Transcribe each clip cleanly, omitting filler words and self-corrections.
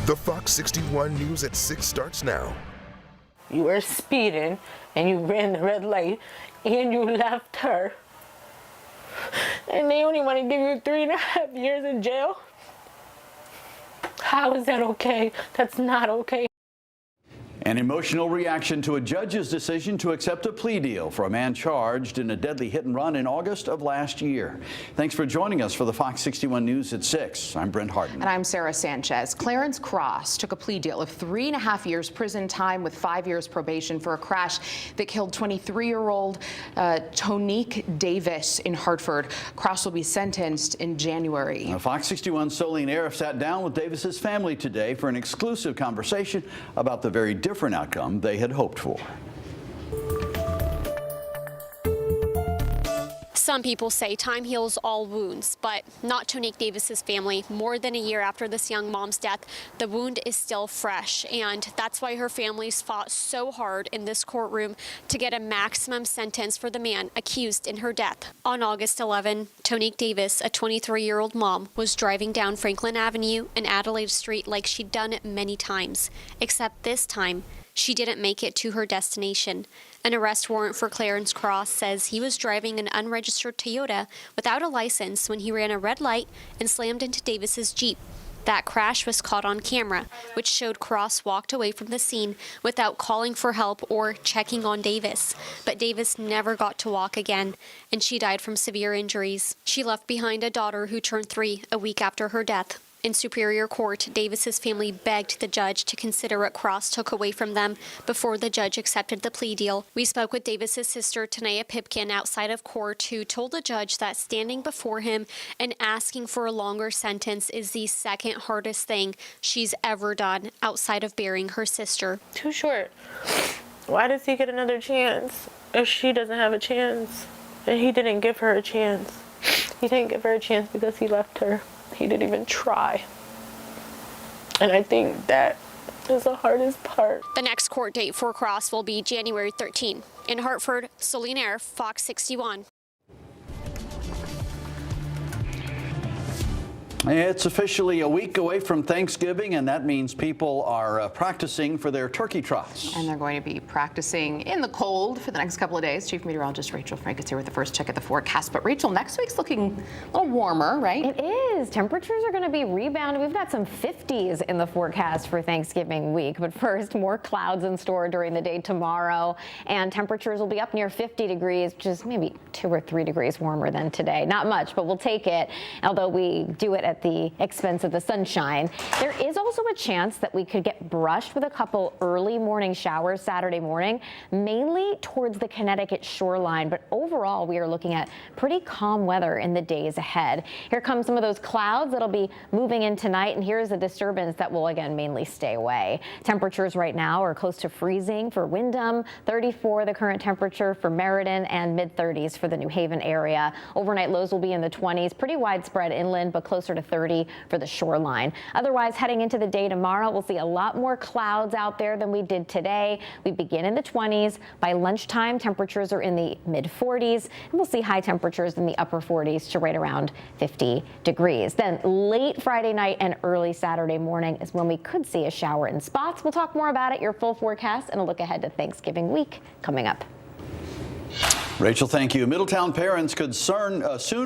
The Fox 61 News at 6 starts now. You were speeding and you ran the red light and you left her. And they only want to give you 3.5 years in jail? How is that okay? That's not okay. An emotional reaction to a judge's decision to accept a plea deal for a man charged in a deadly hit and run in August of last year. Thanks for joining us for the Fox 61 News at 6. I'm Brent Harden. And I'm Sarah Sanchez. Clarence Cross took a plea deal of 3.5 years prison time with 5 years probation for a crash that killed 23-year-old Tonique Davis in Hartford. Cross will be sentenced in January. Now, Fox 61's Solene Arif sat down with Davis's family today for an exclusive conversation about the very different outcome they had hoped for. Some people say time heals all wounds, but not Tonique Davis's family. More than a year after this young mom's death, the wound is still fresh, and that's why her family's fought so hard in this courtroom to get a maximum sentence for the man accused in her death. On August 11, Tonique Davis, a 23-year-old mom, was driving down Franklin Avenue and Adelaide Street like she'd done it many times, except this time, she didn't make it to her destination. An arrest warrant for Clarence Cross says he was driving an unregistered Toyota without a license when he ran a red light and slammed into Davis's Jeep. That crash was caught on camera, which showed Cross walked away from the scene without calling for help or checking on Davis. But Davis never got to walk again, and she died from severe injuries. She left behind a daughter who turned 3 a week after her death. In Superior Court, Davis's family begged the judge to consider what Cross took away from them before the judge accepted the plea deal. We spoke with Davis's sister, Tanea Pipkin, outside of court, who told the judge that standing before him and asking for a longer sentence is the second hardest thing she's ever done outside of burying her sister. Too short. Why does he get another chance if she doesn't have a chance? And he didn't give her a chance. He didn't give her a chance because he left her. He didn't even try. And I think that is the hardest part. The next court date for Cross will be January 13. In Hartford, Solene Arif, Fox 61. It's officially a week away from Thanksgiving, and that means people are practicing for their turkey trots. And they're going to be practicing in the cold for the next couple of days. Chief Meteorologist Rachel Frank is here with the first check at the forecast. But Rachel, next week's looking a little warmer, right? It is. Temperatures are going to be rebounding. We've got some 50s in the forecast for Thanksgiving week. But first, more clouds in store during the day tomorrow. And temperatures will be up near 50 degrees, which is maybe 2 or 3 degrees warmer than today. Not much, but we'll take it. Although we do it at the expense of the sunshine. There is also a chance that we could get brushed with a couple early morning showers Saturday morning, mainly towards the Connecticut shoreline. But overall, we are looking at pretty calm weather in the days ahead. Here come some of those clouds that'll be moving in tonight, and here's a disturbance that will again mainly stay away. Temperatures right now are close to freezing for Windham, 34 the current temperature for Meriden, and mid-30s for the New Haven area. Overnight lows will be in the 20s, pretty widespread inland, but closer to 30 for the shoreline. Otherwise, heading into the day tomorrow, we'll see a lot more clouds out there than we did today. We begin in the 20s. By lunchtime, temperatures are in the mid-40s, and we'll see high temperatures in the upper 40s to right around 50 degrees. Then late Friday night and early Saturday morning is when we could see a shower in spots. We'll talk more about it, your full forecast, and a look ahead to Thanksgiving week coming up. Rachel, thank you. Middletown parents could soon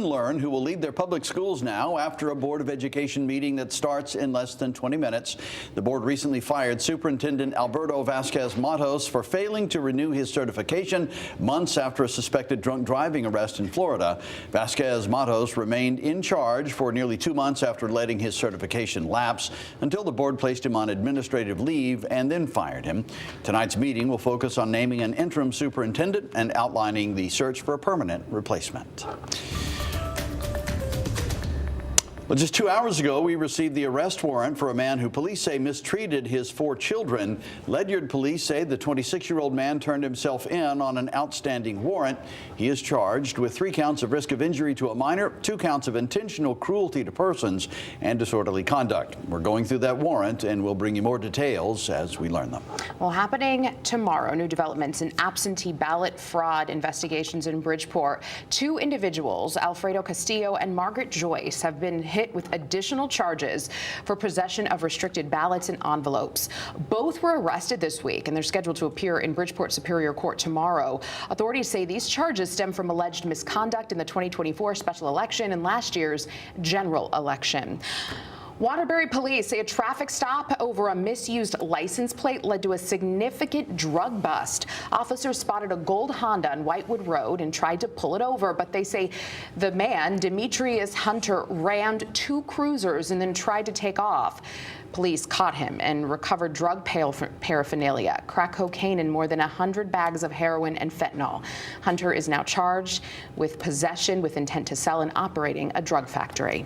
learn who will lead their public schools now after a Board of Education meeting that starts in less than 20 minutes. The board recently fired Superintendent Alberto Vasquez-Matos for failing to renew his certification months after a suspected drunk driving arrest in Florida. Vasquez-Matos remained in charge for nearly 2 months after letting his certification lapse until the board placed him on administrative leave and then fired him. Tonight's meeting will focus on naming an interim superintendent and outlining the search for a permanent replacement. Well, just 2 hours ago, we received the arrest warrant for a man who police say mistreated his 4 children. Ledyard police say the 26-year-old man turned himself in on an outstanding warrant. He is charged with 3 counts of risk of injury to a minor, 2 counts of intentional cruelty to persons, and disorderly conduct. We're going through that warrant, and we'll bring you more details as we learn them. Well, happening tomorrow, new developments in absentee ballot fraud investigations in Bridgeport. 2 individuals, Alfredo Castillo and Margaret Joyce, have been hit with additional charges for possession of restricted ballots and envelopes. Both were arrested this week, and they're scheduled to appear in Bridgeport Superior Court tomorrow. Authorities say these charges stem from alleged misconduct in the 2024 special election and last year's general election. Waterbury police say a traffic stop over a misused license plate led to a significant drug bust. Officers spotted a gold Honda on Whitewood Road and tried to pull it over, but they say the man, Demetrius Hunter, rammed two cruisers and then tried to take off. Police caught him and recovered drug paraphernalia, crack cocaine, and more than 100 bags of heroin and fentanyl. Hunter is now charged with possession with intent to sell and operating a drug factory.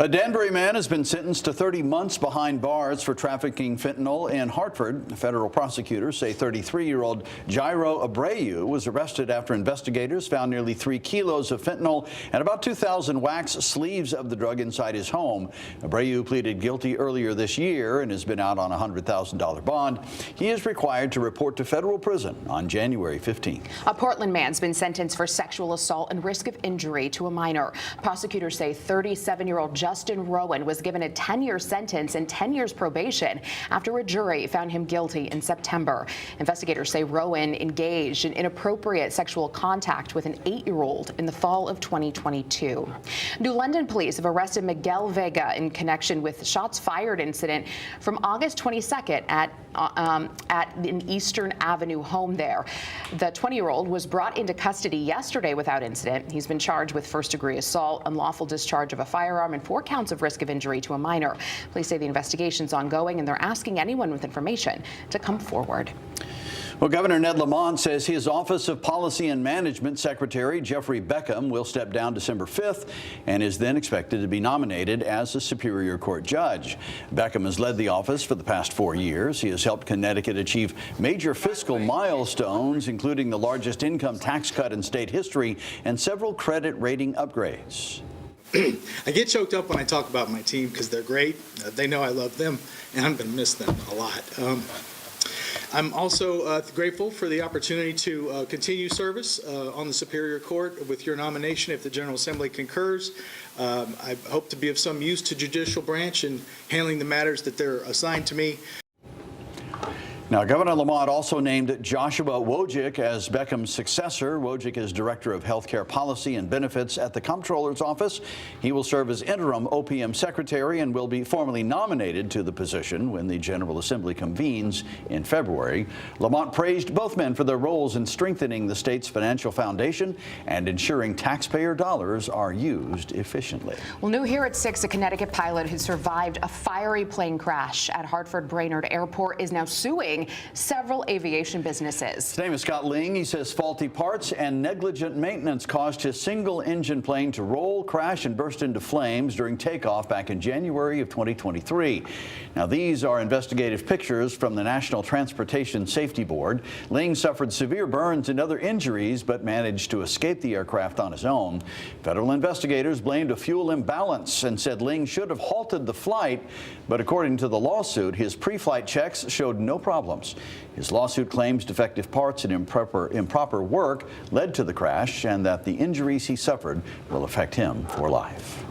A Danbury man has been sentenced to 30 months behind bars for trafficking fentanyl in Hartford. Federal prosecutors say 33-year-old Jairo Abreu was arrested after investigators found nearly 3 kilos of fentanyl and about 2,000 wax sleeves of the drug inside his home. Abreu pleaded guilty earlier this year and has been out on a $100,000 bond. He is required to report to federal prison on January 15th. A Portland man's been sentenced for sexual assault and risk of injury to a minor. Prosecutors say 37-year-old Justin Rowan was given a 10-year sentence and 10 years probation after a jury found him guilty in September. Investigators say Rowan engaged in inappropriate sexual contact with an 8-year-old in the fall of 2022. New London police have arrested Miguel Vega in connection with the shots fired incident from August 22nd at an Eastern Avenue home there. The 20-year-old was brought into custody yesterday without incident. He's been charged with first-degree assault, unlawful discharge of a firearm, and 4 counts of risk of injury to a minor. Police say the investigation's ongoing and they're asking anyone with information to come forward. Well, Governor Ned Lamont says his Office of Policy and Management Secretary Jeffrey Beckham will step down December 5th and is then expected to be nominated as a Superior Court judge. Beckham has led the office for the past 4 years. He has helped Connecticut achieve major fiscal milestones, including the largest income tax cut in state history and several credit rating upgrades. I get choked up when I talk about my team because they're great. They know I love them, and I'm going to miss them a lot. I'm also grateful for the opportunity to continue service on the Superior Court with your nomination if the General Assembly concurs. I hope to be of some use to judicial branch in handling the matters that they're assigned to me. Now, Governor Lamont also named Joshua Wojcik as Beckham's successor. Wojcik is Director of Healthcare Policy and Benefits at the Comptroller's Office. He will serve as interim OPM Secretary and will be formally nominated to the position when the General Assembly convenes in February. Lamont praised both men for their roles in strengthening the state's financial foundation and ensuring taxpayer dollars are used efficiently. Well, new here at 6, a Connecticut pilot who survived a fiery plane crash at Hartford Brainerd Airport is now suing several aviation businesses. His name is Scott Ling. He says faulty parts and negligent maintenance caused his single-engine plane to roll, crash, and burst into flames during takeoff back in January of 2023. Now, these are investigative pictures from the National Transportation Safety Board. Ling suffered severe burns and other injuries, but managed to escape the aircraft on his own. Federal investigators blamed a fuel imbalance and said Ling should have halted the flight, but according to the lawsuit, his pre-flight checks showed no problems. His lawsuit claims defective parts and improper work led to the crash and that the injuries he suffered will affect him for life.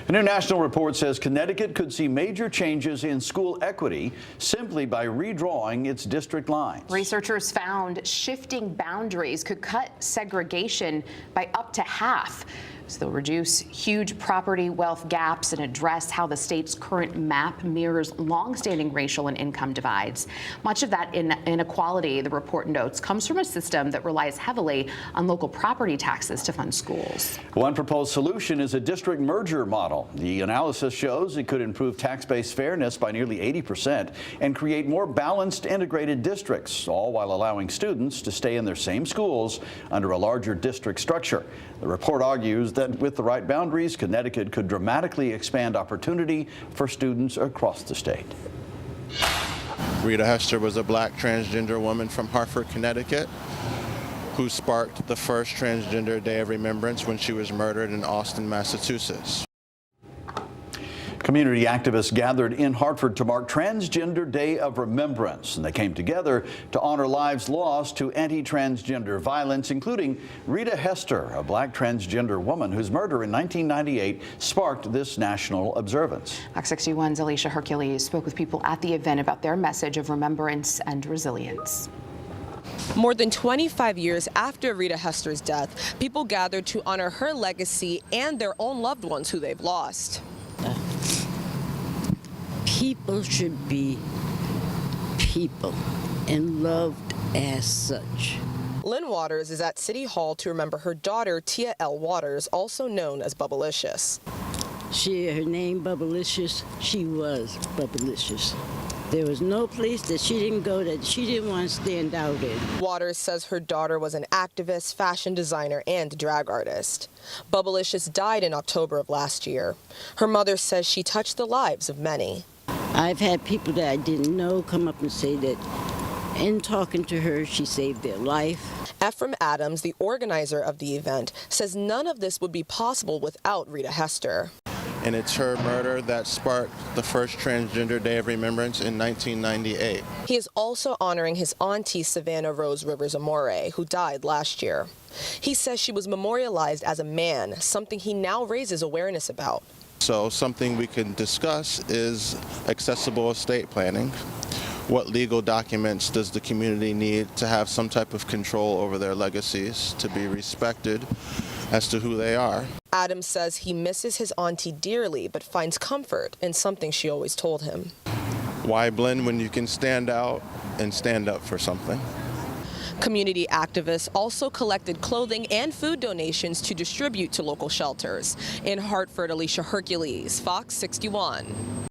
A new national report says Connecticut could see major changes in school equity simply by redrawing its district lines. Researchers found shifting boundaries could cut segregation by up to half. So they'll reduce huge property wealth gaps and address how the state's current map mirrors longstanding racial and income divides. Much of that inequality, the report notes, comes from a system that relies heavily on local property taxes to fund schools. One proposed solution is a district merger model. The analysis shows it could improve tax-based fairness by nearly 80% and create more balanced integrated districts, all while allowing students to stay in their same schools under a larger district structure. The report argues that with the right boundaries, Connecticut could dramatically expand opportunity for students across the state. Rita Hester was a black transgender woman from Hartford, Connecticut, who sparked the first Transgender Day of Remembrance when she was murdered in Austin, Massachusetts. Community activists gathered in Hartford to mark Transgender Day of Remembrance, and they came together to honor lives lost to anti-transgender violence, including Rita Hester, a black transgender woman whose murder in 1998 sparked this national observance. Fox 61's Alicia Hercules spoke with people at the event about their message of remembrance and resilience. More than 25 years after Rita Hester's death, people gathered to honor her legacy and their own loved ones who they've lost. People should be people and loved as such. Lynn Waters is at City Hall to remember her daughter, Tia L. Waters, also known as Bubblicious. Her name Bubblicious, she was Bubblicious. There was no place that she didn't go that she didn't want to stand out in. Waters says her daughter was an activist, fashion designer, and drag artist. Bubblicious died in October of last year. Her mother says she touched the lives of many. I've had people that I didn't know come up and say that in talking to her, she saved their life. Ephraim Adams, the organizer of the event, says none of this would be possible without Rita Hester. And it's her murder that sparked the first Transgender Day of Remembrance in 1998. He is also honoring his auntie, Savannah Rose Rivers Amore, who died last year. He says she was memorialized as a man, something he now raises awareness about. So something we can discuss is accessible estate planning. What legal documents does the community need to have some type of control over their legacies, to be respected as to who they are? Adams says he misses his auntie dearly, but finds comfort in something she always told him. Why blend when you can stand out and stand up for something? Community activists also collected clothing and food donations to distribute to local shelters. In Hartford, Alicia Hercules, Fox 61.